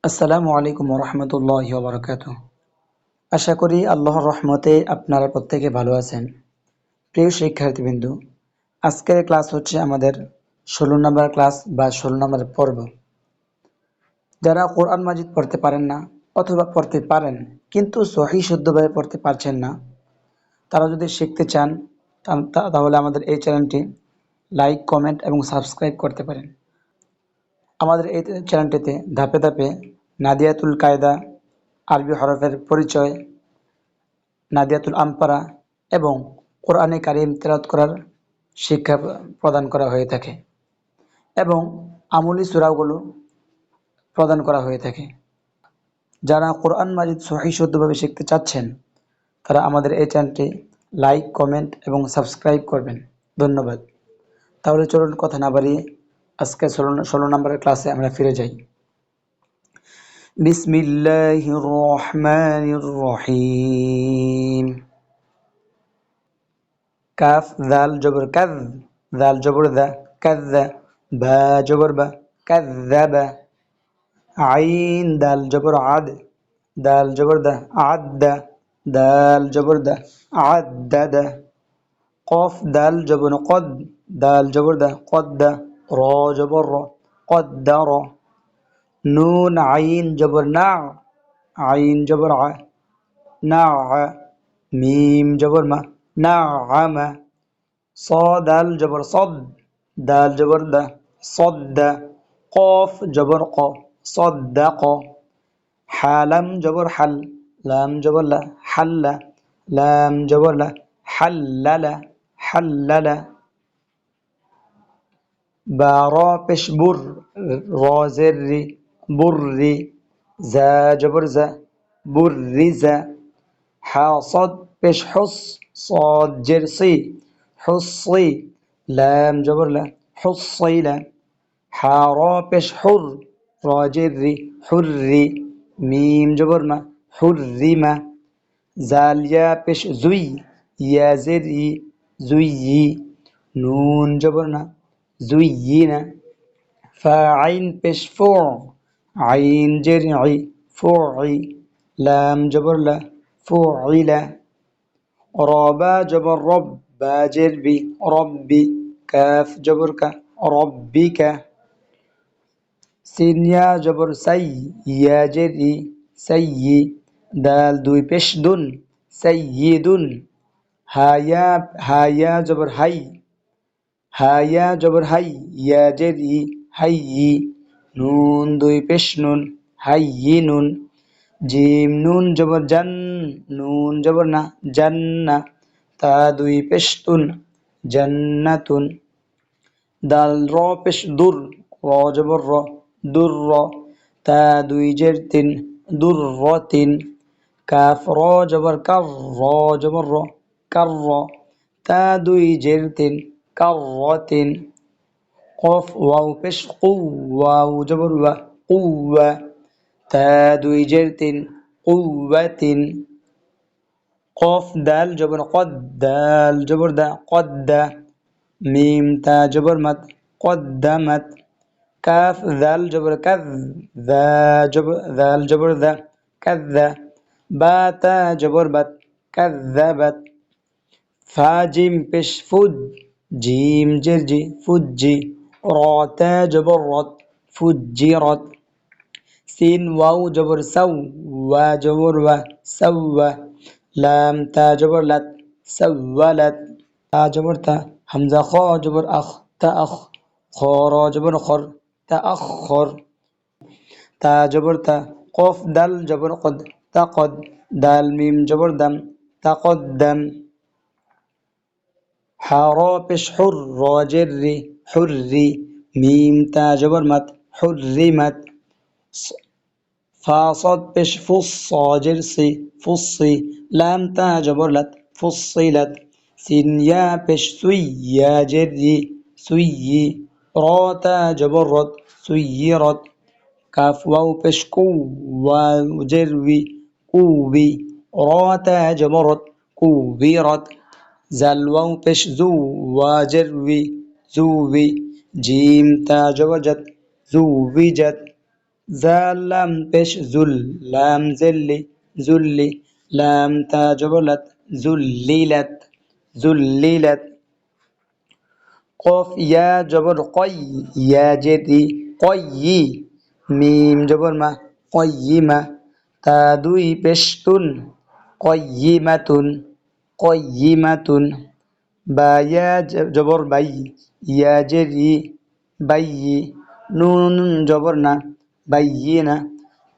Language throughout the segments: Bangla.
আসসালামু আলাইকুম রহমতুল্লাহি ওয়া বারাকাতুহু। আশা করি আল্লাহর রহমতে আপনারা প্রত্যেকে ভালো আছেন। প্রিয় শিক্ষার্থীবৃন্দ, আজকের ক্লাস হচ্ছে আমাদের ১৬ নম্বর ক্লাস বা ১৬ নম্বর পর্ব। যারা কোরআন মাজিদ পড়তে পারেন না অথবা পড়তে পারেন কিন্তু সহিহ শুদ্ধভাবে পড়তে পারছেন না, তারা যদি শিখতে চান তাহলে আমাদের এই চ্যানেলটি লাইক, কমেন্ট এবং সাবস্ক্রাইব করতে পারেন। আমাদের এই চ্যানেলটিতে ধাপে ধাপে নাদিয়াতুল কায়দা, আরবি হরফের পরিচয়, নাদিয়াতুল আমপারা এবং কোরআনে কারিম তেলাওয়াত করার শিক্ষা প্রদান করা হয়ে থাকে এবং আমলি সূরাগুলো প্রদান করা হয়ে থাকে। যারা কোরআন মাজিদ সহিহ শুদ্ধভাবে শিখতে চাচ্ছেন তারা আমাদের এই চ্যানেলটি লাইক, কমেন্ট এবং সাবস্ক্রাইব করবেন। ধন্যবাদ। তাহলে চলুন কথা না বাড়িয়ে আজকে ১৬ নম্বরের ক্লাসে আমরা ফিরে যাই। বিসমিল্লাহির রহমানির রহিম। কাফ দাল জবর কাজ, দাল জবর দা কাযযা, বা জবর বা কাযযাবা। আইন দাল জবর আদ, দাল জবর দা আদ্দা, দাল জবর দা আদ্দাদা। কফ দাল জবর কদ, দাল জবর দা কদ্দা, র জবর র কদ্দার। নুন আইন জবর না, আইন জবর আ না, মিম জবর মা না আমা। صاد الجبر صد، دال جبر دا صد، قاف جبر ق صدق. حالم جبر حل، لام جبر لا حل، لام جبر لا حلل حلل. بارا پیش بر، را زر بر. زا جبر زا برز. حاصد پیش حص، صاد جرسي حصي. لام جبر لا حصيل. حارا پیش حر، را جري حري. ميم جبر ما حرم. زاليا پیش زوي، يا زري زوي. نون جبرنا زينا. فاعين پیش فوع، عين جرعي فوعي. لام جبر لا فوعل. رابا جبر رب، با جربي ربي. كاف جبر ك ربك. سين يا جبر سي، يا جري سي. دال دوي پیش دن سيد. هايا جبر هي، هايا جبر هي، يا جري هي. نون دوي پیش نون هين. জিম নুন জবর জান, নুন জবর না জান্না। তা দুই পেশ তুন জান্নাতুন। দাল র পেশ দুর, র জবর র দুর র। তা দুই জের তিন দুর র তিন। কাফ র জবর কার, র জবর র কার র। তা দুই জের তিন কার র তিন। কফ ওয়াও পেশ কু, ওয়াও জবর ওয়া কুওয়া। তা দুই জের তিন কুওয়াতিন। কফ দাল জবর কদ, দাল জবর দা কদ্দা। মিম তা জবর মাত কদ্দামাত। কাফ দাল জবর কাদ, দাল জবর দা কাযযা। বা তা জবর বাত কাযযাবাত। ফা জিম পেশ ফুদ, জিম জের জি ফুজ্জি। র তা জবর রত ফুজ্জিরত। সিন ওয়াও জবর সাউ, ওয়া জবর ওয়া সাওয়া। লাম তা জবর লাত সাওয়ালাত। তা জবর তা, হামজা খ জবর আখ তা আখ। খ র জবর খর তা আখর। তা জবর তা। কফ দাল জবর কদ তা কদ। দাল মিম জবর দাম তা কদ্দাম। حارا پیش حر، را جري حري. ميم تا جبر مت حرمت. فاصد پیش فص، صاجر سي فصي. لام تا جبر لت فصلت. سين يا پیش سوي، يا جري سوي. را تا جبر رت سيرت. কাফ ওয়াও পেশ কু, ওয়াও জেরবি কুবি। রা তা জবরত কুবিরত। জাল ওয়াও পেশ জু, ওয়া জেরবি জুবি। জিম তা জবর জাত জুবিজাত। জাল লাম পেশ জুল লাম জেল্লি জুল্লি লাম তা জবর লাত জুল্লিলাত জুল্লিলাত কফ ইয়া জবর কই ইয়া জেদি কয়ি মিম জবর মা কয়িমা তা দুই পেশতুন কয়িমাতুন কয়িমাতুন বা ইয়া জবর বাই ইয়া জেরি বাইয়ি নুন জবর না বাইয়িনা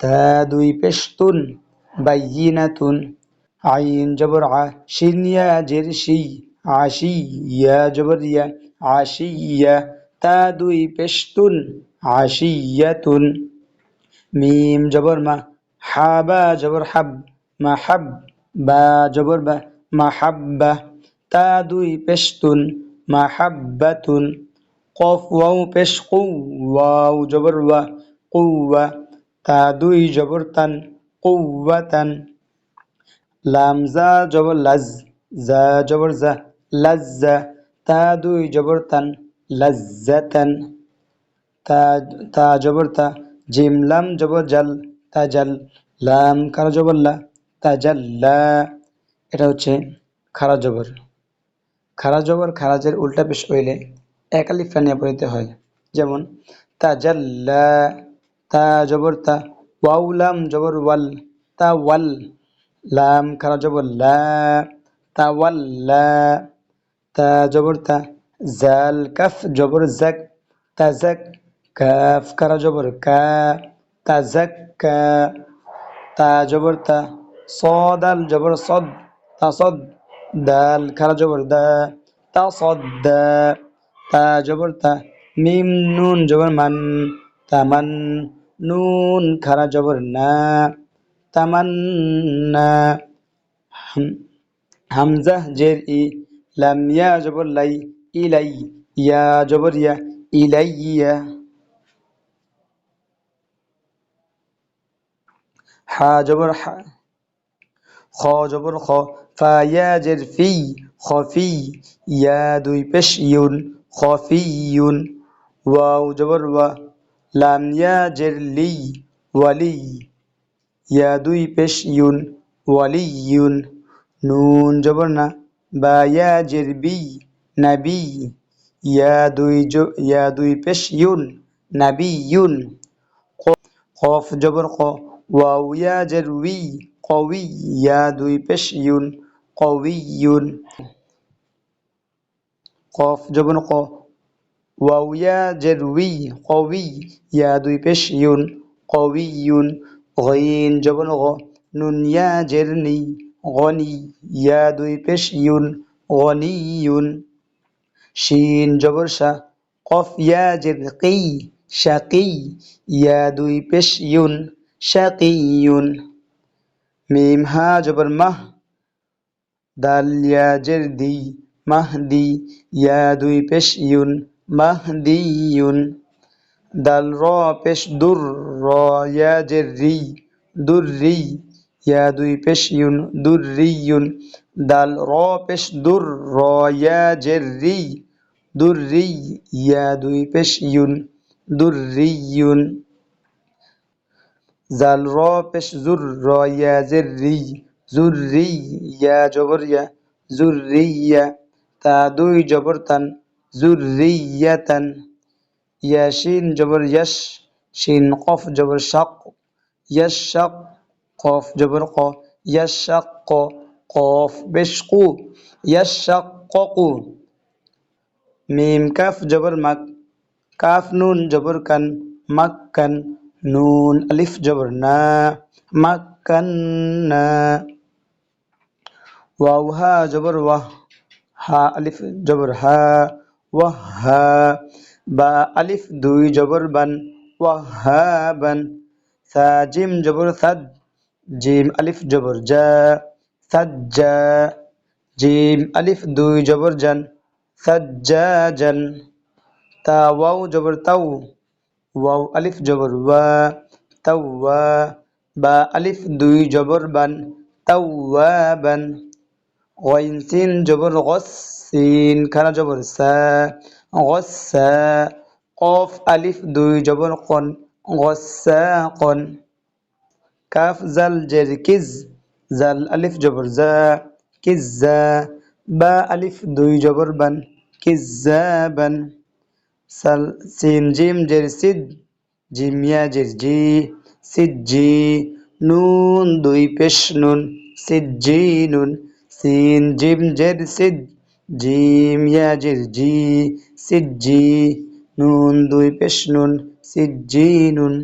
তা দুই পেশতুন বাইয়িনাতুন আইন জবর আ শিন ইয়া জের শি আশি ইয়া জবর ইয়া আশিয়া তা দুই পেশতুন আশিয়াতুন মিম জবর মা হাবা জবর হাব মাহাব বা জবর বা মাহাব্বা তা দুই পেশতুন মাহাব্বাতুন কফ ওয়াও পেশ কু ওয়াও জবর ওয়া কুওয়া তা দুই জবর তান কুওয়াতান লাম জা জবর লাজ জা জবর জা লাজ্জা তা দুই জবর তান লাজ্জাতান তা তা জবর তা জিম লাম জবর জাল তাজাল লাম খারা জবর লা তাজাল্লা এটা হচ্ছে খারা জবর খারা জবর খারাজের উল্টা পেশ হইলে এক আলিফ টানিয়া পড়িতে হয় যেমন তাজাল্লা তা জবর তা ওয়াও লাম জবর ওয়াল তা ওয়াল লাম খারা জবর লা তাওয়াল্লা তা জবর তা জাল কাফ জবর জাক তাজাক কাফ খারা জবর কা তাজাক্কা তা জবর তা সদাল জবর সদ তাসদ দাল খারা জবর দা তাসদ্দা তা জবর তা মিম নুন জবর মান তামান নুন খারা জবর না তামান্না হামজা জের ই লাম ইয়া জবর লাই ইলাই ইয়া জবর ইয়া ইলাইয়া হা জবর হা খ জবর খ ফা ইয়া জের ফি খফি ইয়া দুই পেশ ইউন খফিয়ুন ওয়াও জবর ওয়া লাম ইয়া জের লি ওয়ালি ইয়া দুই পেশ ইউন ওয়ালিয়ুন নুন জবর না বা ইয়া জের বি নাবি ইয়া দুই পেশ ইউন নাবিয়ুন কফ জবর ক ওয়াও ইয়া জের উই কওয়ি ইয়া দুই পেশ ইউন কওয়িয়ুন কফ জবর ক ওয়াও ইয়া জের উই কওয়ি ইয়া দুই পেশ ইউন কওয়িয়ুন গইন জবর গ নুন ইয়া জের নি গনি ইয়া দুই পেশ ইউন গনিয়ুন শিন জবর শা কফ ইয়া জের কি শাকি ইয়া দুই পেশ ইউন শাকিয়ুন মিম হা জবর মাহ দাল ইয়া জের দি মাহদি ইয়া দুই পেশ ইউন মাহদিয়ুন দাল র পেশ দুর র ইয়া জের রি দুররি ইয়া দুই পেশ ইউন দুররিয়ুন দাল র পেশ দুর র ইয়া জের রি দুররি ইয়া দুই পেশ ইউন দুররিয়ুন জাল র পেশ জুর র ইয়া জের রি জুররি ইয়া জবর ইয়া জুররিয়া তা দুই জবর তান জুররিয়াতান ইয়াশিন জবর ইয়াশ শিন কফ জবর শাক ইয়াশাক কফ জবর ক ইয়াশাক কফ পেশ কু ইয়াশাক্কু মিম কাফ জবর মাক কাফ নুন জবর কান মাক্কান নুন আলিফ জবর না মাক্কান্না ওয়াও হা জবর ওয়াহ হা আলিফ জবর হা ওয়াহ হা বা আলিফ দুই জবর বান ওয়াহাবান সা জিম জবর সাদ জিম আলিফ জবর জা সাজ্জা জিম আলিফ দুই জবর জান সাজ্জাজান তা ওয়াও জবর তাও ওয়াও আলিফ জবর ওয়া তাওয়া বা আলিফ দুই জবর বান তাওয়াবান গইন সিন জবর গস সিন খানা জবর সা গসা কফ আলিফ দুই জবর কন غساقا কাফ জাল জের কিজ জাল আলিফ জবর জা কিজ্জা বা আলিফ দুই জবর বান কিজ্জাবান সাল সিন জিম জের সিদ জিম ইয়া জের জি সিজ্জি নুন দুই পেশ নুন সিজ্জিনুন সিন জিম জের সিদ জিম ইয়া জের জি সিজ্জি নুন দুই পেশ নুন সিজ্জিনুন